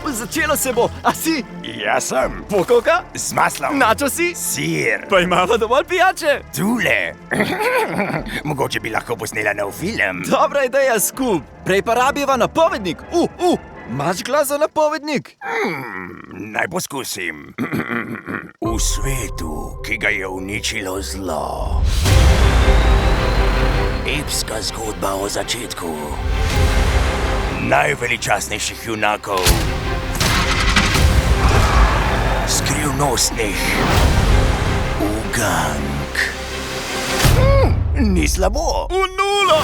Začelo se bo, a si? Jaz sem. Pokoka? Z maslom. Načosi? Sir. Pa imamo dovolj pijače? Tule. Mogoče bi lahko posnela nov film. Dobra ideja, Scoob. Prej pa rabiva napovednik. Imaš glas za napovednik? Naj poskusim. V svetu, ki ga je uničilo zlo. Epska zgodba o začetku najveličastnejših junakov, skrivnostnih ugank. Ni slabo. V nulo!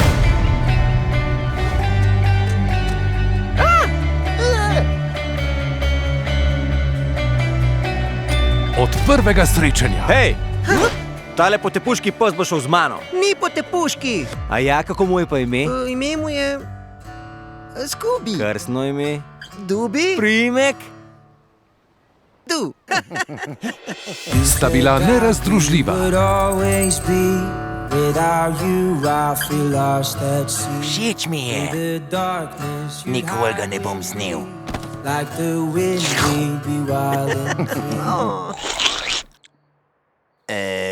Od prvega srečanja. Hej! Tale potepuški pes bo šel z mano. Ni potepuški. A ja, kako mu je pa ime? Ime mu je Scooby. Krstno ime? Dubi? Priimek? Du. Sta bila nerazdružljiva. Všeč mi je. Nikoli ga ne bom snel.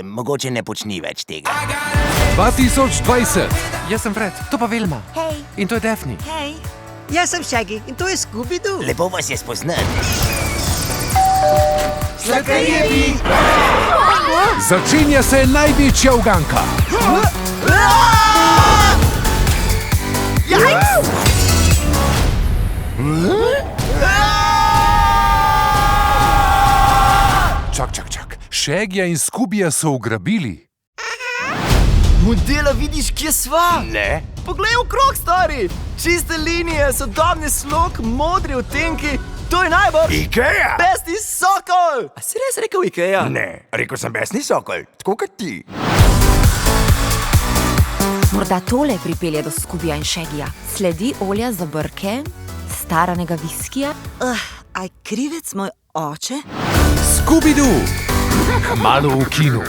Mogoče ne počni več tega. 2020. Jaz sem Fred, to pa Vilma. Hej, In to je Daphne. hej. Jaz sem Shaggy in to je Scooby-Doo. Lepo vas je spoznati. Začenja se največja uganka. Čak. Shaggyja in Scoobija so ugrabili. Modela vidiš, kje sva? Ne? Poglej okrog, stari! Čiste linije, sodobni slog, modri odtenki. To je najbolj Ikea? besni sokol! A si res rekel Ikea? Ne, rekel sem besni sokol, tako kot ti. Morda tole pripelje do Scoobyja in Shaggyja. Sledi olja za brke, staranega viskija. Aj krivec moj oče? Scooby-Doo. Kmalu v kinu.